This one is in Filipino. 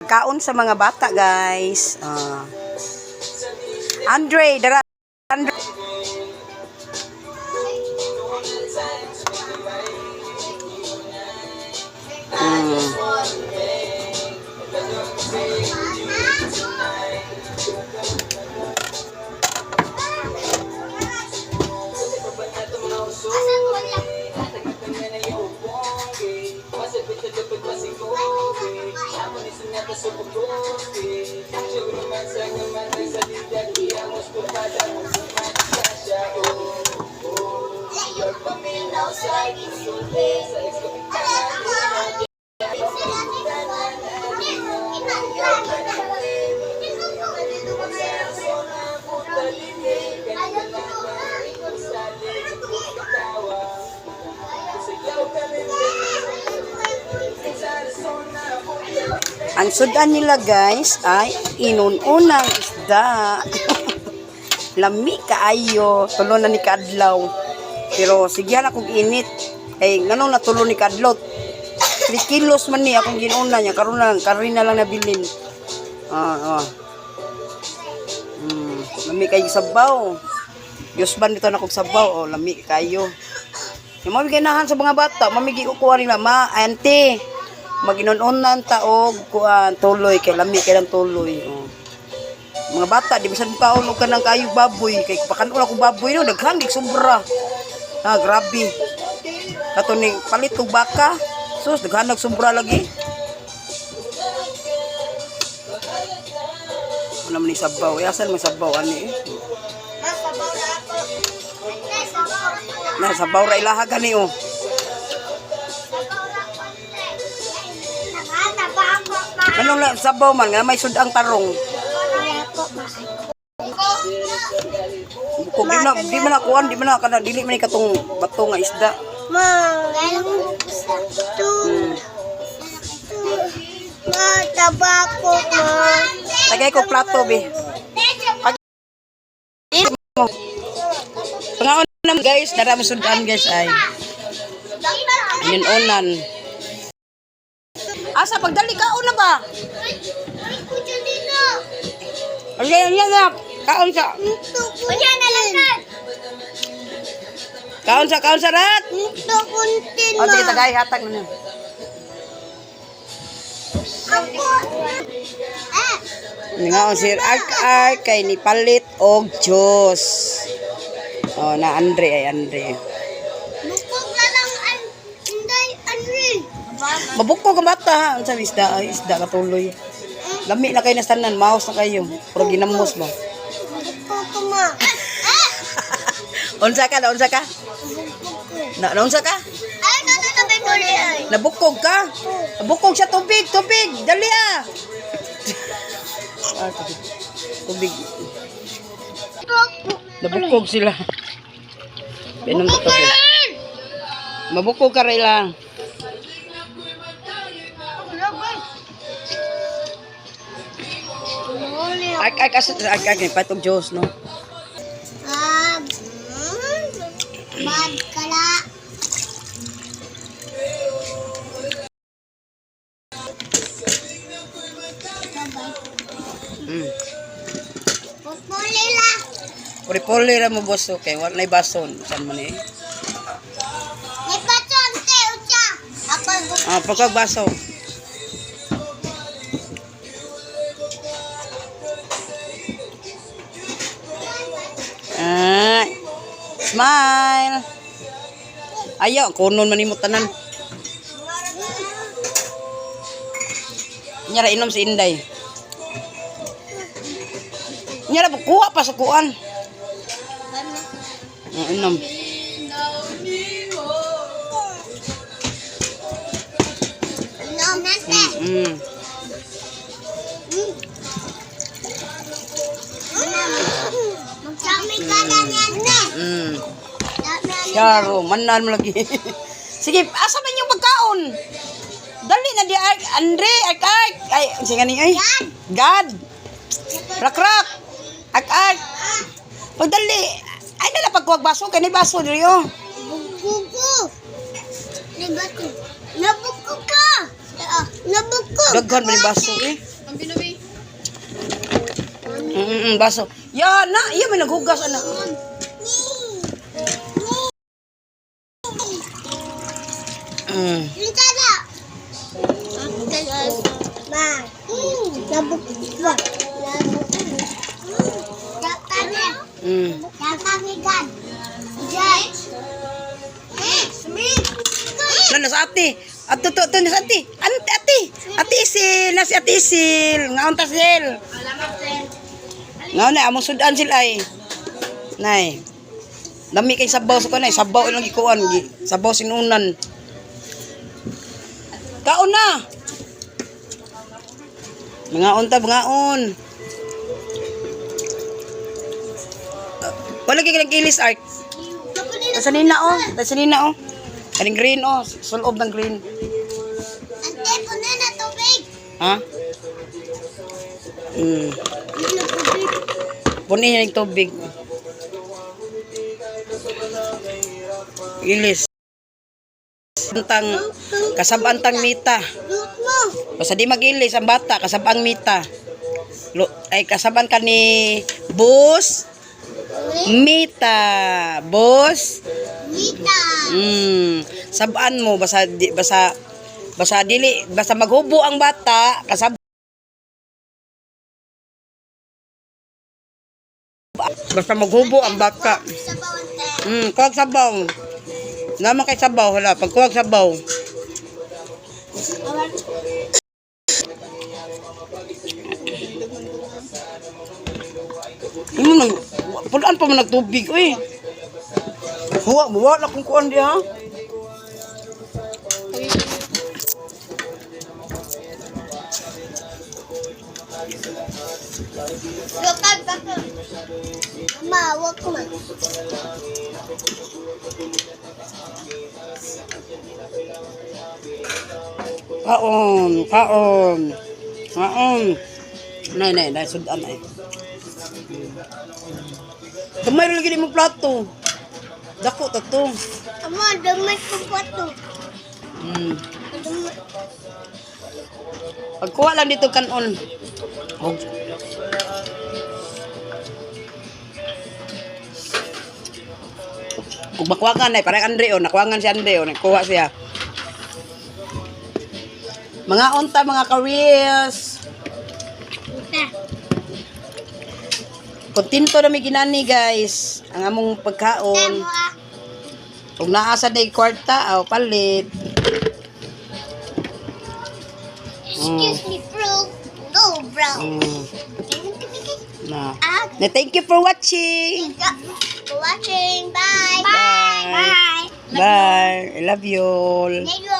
Kaon sa mga bata, guys. Andre, dara. Andre. Ang sudan nila, guys, ay inununang isda. Lami kaayo, tulo na ni Kadlaw. Pero sigyan akong init. Ay nganong natulo ni Kadlaw. 3 kilos man ni akong ginuna niya, karon na lang nabilin. Lami kayo sabaw. Yusban dito na kog sabaw, lami kayo. Yung mga ginahan sa mga bata, mamigi ukuha nila, auntie. Maginununan taog kuan tuloy kay lami kay lang tuloy. Mga bata di bisan kaon og kanang kayo baboy kay pakanon ako baboy no daghan gig sobra. Grabe. Kato ni palit og baka. Sus daghan nag sobra lagi. Ano man ni sabaw, yasan man sabaw ani. Na sabaw ra ilaha gani Anong lang sabaw man nga may sudang tarong. Kung di man nakuan, di man kana dili man katong bato nga isda. Tabako Tagay ko plato be. Pangaon nam guys, dara mo sudan guys ay. Inunan. Asa pagdali kaon na ba? Ay, na. Kaon sa. Kanya na lang Kaon sa rat. ito kuntin O, sige, tagay, hatag mo na. Nga, sir, ark kay ni palit og Diyos. O, na Andre. Bukog na lang Inday Andre. Mabukog ang bata, ha? Ang sabi, isda katuloy. Lami na kayo na tanan, maos na kayo. Pero ginamos ba? Bukog ko ma. Unsa ka? Naunsa ka? Ay, natutubig ko rin. Nabukog ka? Nabukog siya, tubig. Dali Tubig. Nabukog sila. Pinong tubig. Mabukog ka rin lang. Ay, patog Diyos, no? Bad kala. Pupulila. Puri-puli ra mo boss, okay? Wala na bason. Saan man eh? May patson, te, ucha. Ako Pagkagbaso. Smile. Ayaw, kunon man imong tanan. Nyara inom si Inday. Nyara kuha pa sa kuan. Inom. Charo, manan mo lagi. Sige, asa man yung pagkaon? Dali na di Andre, ay, sige ni ay. God. Rak. Ak. Pagdali. Ay na pagkuwag baso, kani baso diri oh. Bugo. Nabukog ka. Nabukog. Daghan man baso eh. Baso. Ya na, iya may naghugas ana. Minta na. Ma. Nabuk. Yakamigan. Nana sa ate. Ato to sa ate. Ate Isil, na si Ate Isil. Ngaon ta sil. Ngaon na among sudan sila ay. Nay. Lami kay sabaw sa kanay, sabaw ilang gikuan, sabaw sinunan. Kaon na. Mga on. Wala kay nag-ilis art. Tasanina oh. Kaning green oh, sulob ng green. Ante, puno na tubig. Ha? Punin niya yung tubig. Ilis. Kasabantang mita. Lut mo. Basta di mag-ilis ang bata, kasabang mita. Ay kasaban ka ni Bus Mita. Bus Mita. Sabaan mo basta maghubo ang bata, basta maghubo ang bata. Sabaw, ante. Kuwag sabaw. Naman kay sabaw, hala. Pag kuwag sabaw. Pulaan pa man nagtubig, uy. Huwa na kung kuan di ha. Lokal ba ko? Mama, wag ko man. Kaon. Nay, sudan ay. Kamay lagi mo plato. Dako ta to. Ama, damay ko pa to. Pagkuha lang dito kanon. Kung makwagan ay parang Andre o nakwangan si Andre o nakuha siya. Mga unta, mga ka-reels. Kontento na may ginani guys. Ang among pagkaon. Kung naasa na yung kwarta, palit. Excuse me, bro. No, bro. Na. Thank you for watching. For watching. Bye. Bye. Bye. I love you all. Bye.